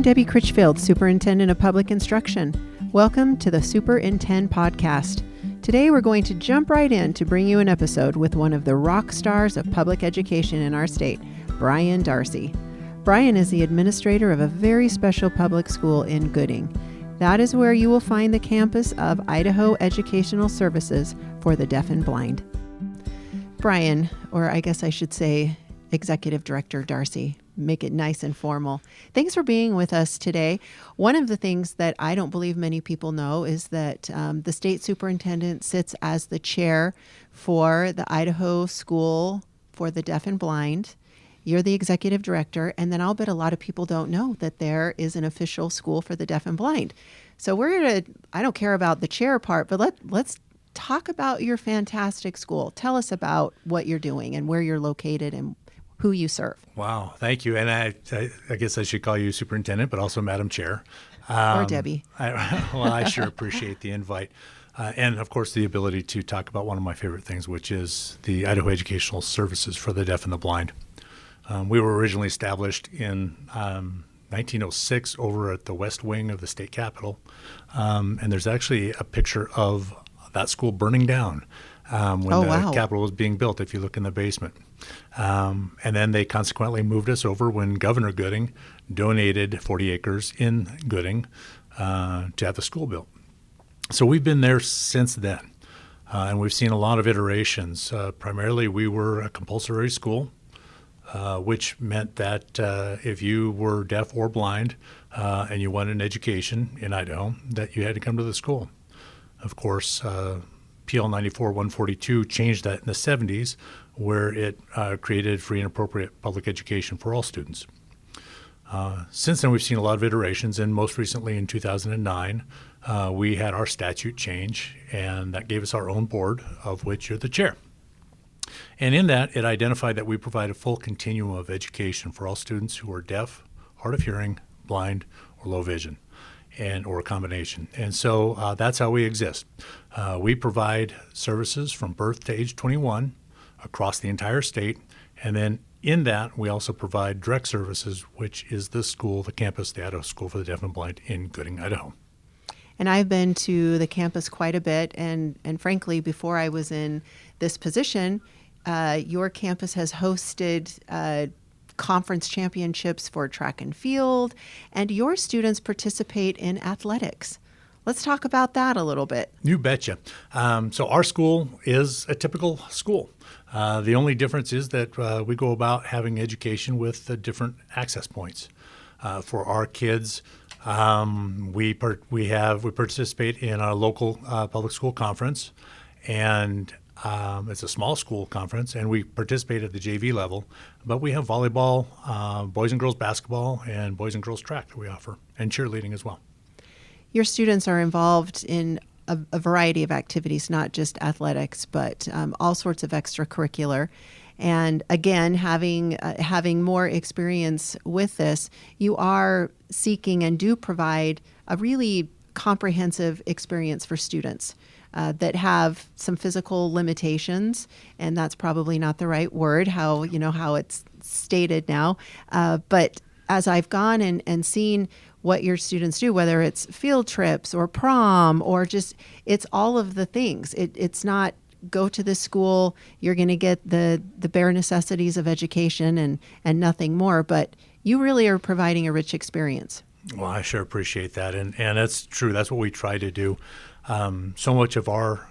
I'm Debbie Critchfield, Superintendent of Public Instruction. Welcome to the Superintend Podcast. Today we're going to jump right in to bring you an episode with one of the rock stars of public education in our state, Brian Darcy. Brian is the administrator of a very special public school in Gooding. That is where you will find the campus of Idaho Educational Services for the deaf and blind. Brian, or I guess I should say Executive Director Darcy, make it nice and formal. Thanks for being with us today. One of the things that I don't believe many people know is that the state superintendent sits as the chair for the Idaho School for the Deaf and Blind. You're the executive director, and then I'll bet a lot of people don't know that there is an official school for the deaf and blind. So I don't care about the chair part, but let's talk about your fantastic school. Tell us about what you're doing and where you're located and who you serve. Wow, thank you. And I guess I should call you superintendent, but also Madam Chair. Or Debbie. I sure appreciate the invite. And of course, the ability to talk about one of my favorite things, which is the Idaho Educational Services for the deaf and the blind. We were originally established in 1906 over at the west wing of the state capitol. And there's actually a picture of that school burning down when the capitol was being built, if you look in the basement. And then they consequently moved us over when Governor Gooding donated 40 acres in Gooding to have the school built. So we've been there since then, and we've seen a lot of iterations. Primarily, we were a compulsory school, which meant that if you were deaf or blind and you wanted an education in Idaho, that you had to come to the school. Of course, PL 94-142 changed that in the 70s, where it created free and appropriate public education for all students. Since then, we've seen a lot of iterations, and most recently in 2009, we had our statute change, and that gave us our own board, of which you're the chair. And in that, it identified that we provide a full continuum of education for all students who are deaf, hard of hearing, blind, or low vision, or a combination. And so that's how we exist. We provide services from birth to age 21 across the entire state. And then in that, we also provide direct services, which is the school, the campus, the Idaho School for the Deaf and Blind in Gooding, Idaho. And I've been to the campus quite a bit. And frankly, before I was in this position, your campus has hosted conference championships for track and field, and your students participate in athletics. Let's talk about that a little bit. You betcha. So our school is a typical school. The only difference is that we go about having education with different access points. For our kids, we participate in a local public school conference, and it's a small school conference, and we participate at the JV level, but we have volleyball, boys and girls basketball, and boys and girls track that we offer, and cheerleading as well. Your students are involved in a variety of activities, not just athletics, but all sorts of extracurricular. And again, having more experience with this, you are seeking and do provide a really comprehensive experience for students that have some physical limitations, and that's probably not the right word, how it's stated now. But as I've gone and seen what your students do, whether it's field trips or prom or just, it's all of the things. It's not go to this school, you're going to get the bare necessities of education and nothing more, but you really are providing a rich experience. Well, I sure appreciate that. And that's true. That's what we try to do. So much of our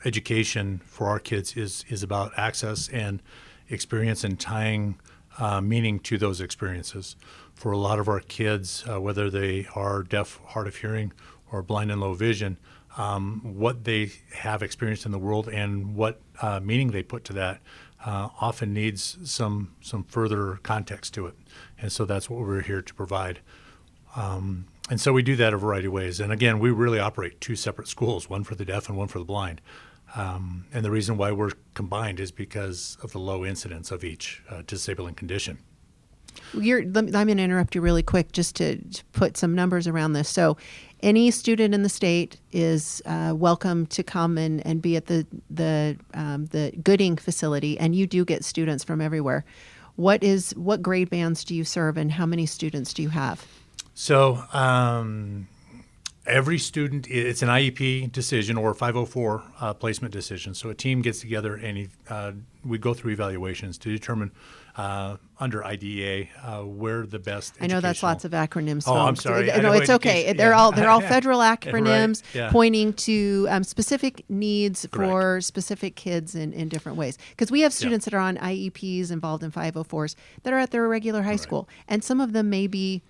education for our kids is about access and experience and tying meaning to those experiences. For a lot of our kids, whether they are deaf, hard of hearing, or blind and low vision, what they have experienced in the world and what meaning they put to that often needs some further context to it. And so that's what we're here to provide. And so we do that a variety of ways. And again, we really operate two separate schools, one for the deaf and one for the blind. And the reason why we're combined is because of the low incidence of each disabling condition. I'm going to interrupt you really quick just to put some numbers around this. So any student in the state is welcome to come and be at the Gooding facility, and you do get students from everywhere. What grade bands do you serve, and how many students do you have? So every student, it's an IEP decision or 504 placement decision. So a team gets together and we go through evaluations to determine under IDEA where the best. I know that's lots of acronyms. Oh, I'm folks. sorry. No, it's okay. They're all federal acronyms Right. Yeah. pointing to specific needs Correct. for specific kids in different ways. Because we have students that are on IEPs involved in 504s that are at their regular high school, and some of them may be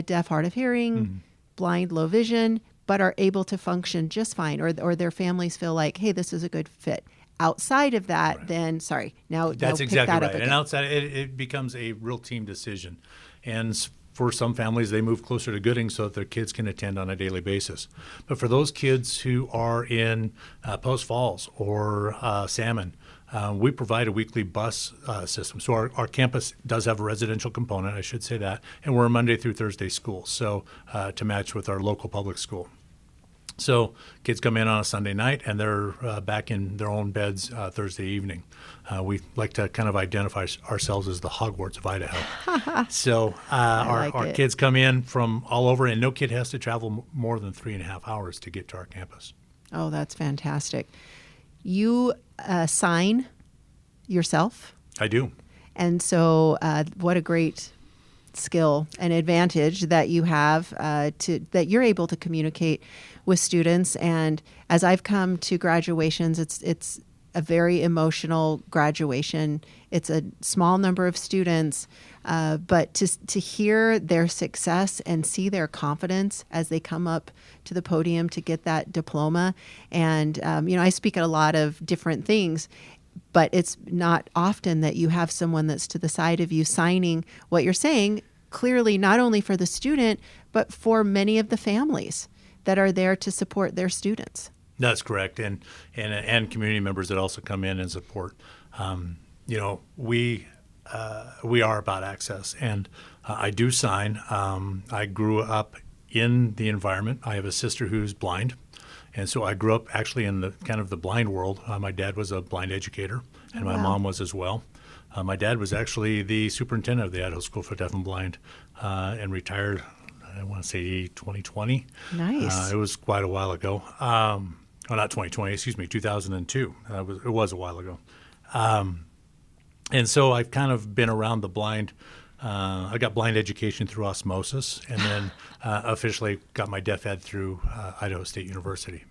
deaf, hard of hearing, blind, low vision, but are able to function just fine, or their families feel like, hey, this is a good fit. Outside of that, then now That's pick exactly that right. up again. And outside, it becomes a real team decision. And for some families, they move closer to Gooding so that their kids can attend on a daily basis. But for those kids who are in Post Falls or Salmon, we provide a weekly bus system. So our campus does have a residential component, I should say that, and we're a Monday through Thursday school, so to match with our local public school. So kids come in on a Sunday night, and they're back in their own beds Thursday evening. We like to kind of identify ourselves as the Hogwarts of Idaho. So our kids come in from all over, and no kid has to travel more than 3.5 hours to get to our campus. Oh, that's fantastic. You sign yourself. I do. And so what a great skill and advantage that you have that you're able to communicate with students. And as I've come to graduations, it's a very emotional graduation. It's a small number of students, but to hear their success and see their confidence as they come up to the podium to get that diploma. And, I speak at a lot of different things, but it's not often that you have someone that's to the side of you signing what you're saying, clearly not only for the student, but for many of the families that are there to support their students. That's correct, and community members that also come in and support. We are about access, and I do sign. I grew up in the environment. I have a sister who's blind, and so I grew up actually in the kind of the blind world. My dad was a blind educator, and my mom was as well. My dad was actually the superintendent of the Idaho School for Deaf and Blind, and retired, I want to say 2020. Nice. It was quite a while ago. Not 2020, excuse me, 2002. It was a while ago. And so I've kind of been around the blind. I got blind education through osmosis, and then officially got my deaf ed through Idaho State University.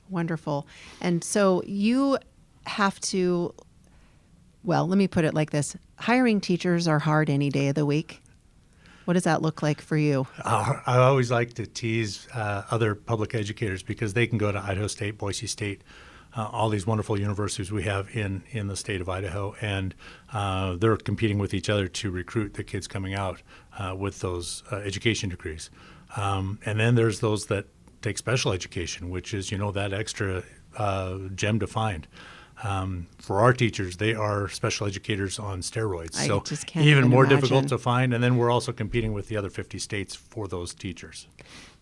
Wonderful. And so you have to, well, let me put it like this. Hiring teachers are hard any day of the week. What does that look like for you? I always like to tease other public educators because they can go to Idaho State, Boise State, all these wonderful universities we have in the state of Idaho, and they're competing with each other to recruit the kids coming out with those education degrees. And then there's those that take special education, which is, that extra gem to find. For our teachers, they are special educators on steroids. So just can't even more imagine. difficult to find. And then we're also competing with the other 50 states for those teachers.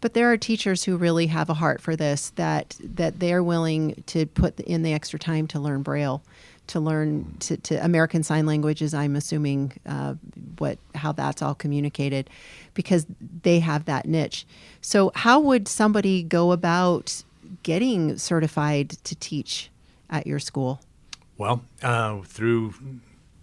But there are teachers who really have a heart for this, that they're willing to put in the extra time to learn Braille, to learn to American Sign Languages. I'm assuming how that's all communicated, because they have that niche. So how would somebody go about getting certified to teach at your school? Well, through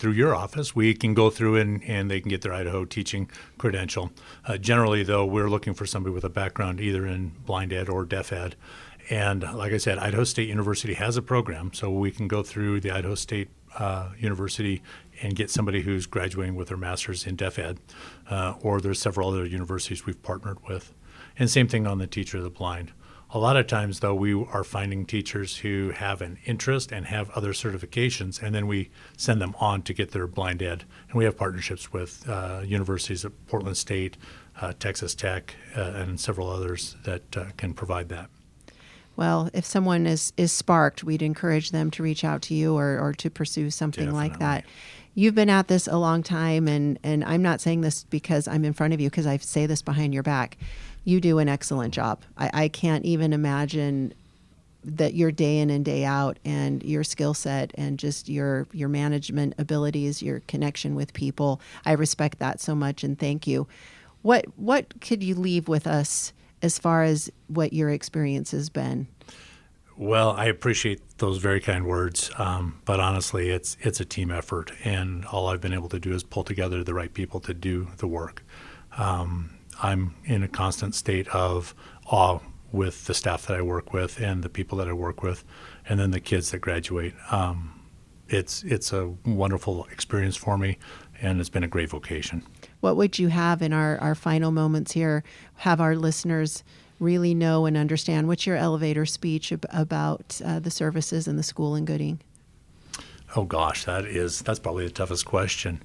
your office, we can go through and they can get their Idaho teaching credential. Generally, though, we're looking for somebody with a background either in blind ed or deaf ed. And like I said, Idaho State University has a program, so we can go through the Idaho State University and get somebody who's graduating with their master's in deaf ed. Or there's several other universities we've partnered with. And same thing on the teacher of the blind. A lot of times, though, we are finding teachers who have an interest and have other certifications, and then we send them on to get their blind ed. And we have partnerships with universities at Portland State, Texas Tech, and several others that can provide that. Well, if someone is sparked, we'd encourage them to reach out to you or to pursue something like that. You've been at this a long time, and I'm not saying this because I'm in front of you, because I say this behind your back. You do an excellent job. I can't even imagine that your day in and day out, and your skill set, and just your management abilities, your connection with people. I respect that so much, and thank you. What could you leave with us as far as what your experience has been? Well, I appreciate those very kind words, but honestly, it's a team effort, and all I've been able to do is pull together the right people to do the work. I'm in a constant state of awe with the staff that I work with and the people that I work with, and then the kids that graduate. It's a wonderful experience for me, and it's been a great vocation. What would you have in our final moments here, have our listeners really know and understand? What's your elevator speech about the services and the school in Gooding? Oh gosh, that's probably the toughest question.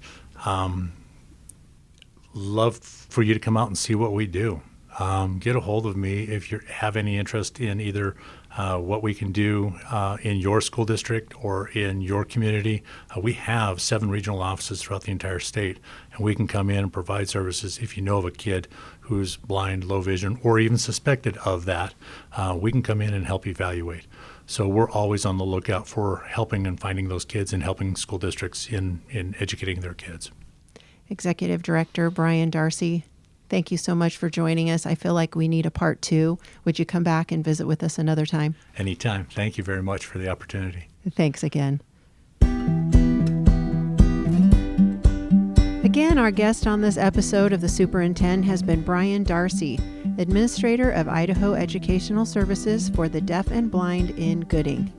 Love for you to come out and see what we do. Get a hold of me if you have any interest in either what we can do in your school district or in your community. We have 7 regional offices throughout the entire state, and we can come in and provide services. If you know of a kid who's blind, low vision, or even suspected of that, we can come in and help evaluate. So we're always on the lookout for helping and finding those kids and helping school districts in educating their kids. Executive Director Brian Darcy, thank you so much for joining us. I feel like we need a part 2. Would you come back and visit with us another time? Anytime. Thank you very much for the opportunity. Thanks again. Again, our guest on this episode of The Superintendent has been Brian Darcy, Administrator of Idaho Educational Services for the Deaf and Blind in Gooding.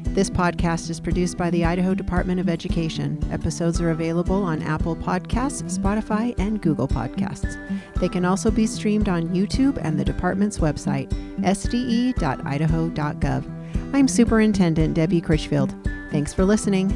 This podcast is produced by the Idaho Department of Education. Episodes are available on Apple Podcasts, Spotify, and Google Podcasts. They can also be streamed on YouTube and the department's website, sde.idaho.gov. I'm Superintendent Debbie Critchfield. Thanks for listening.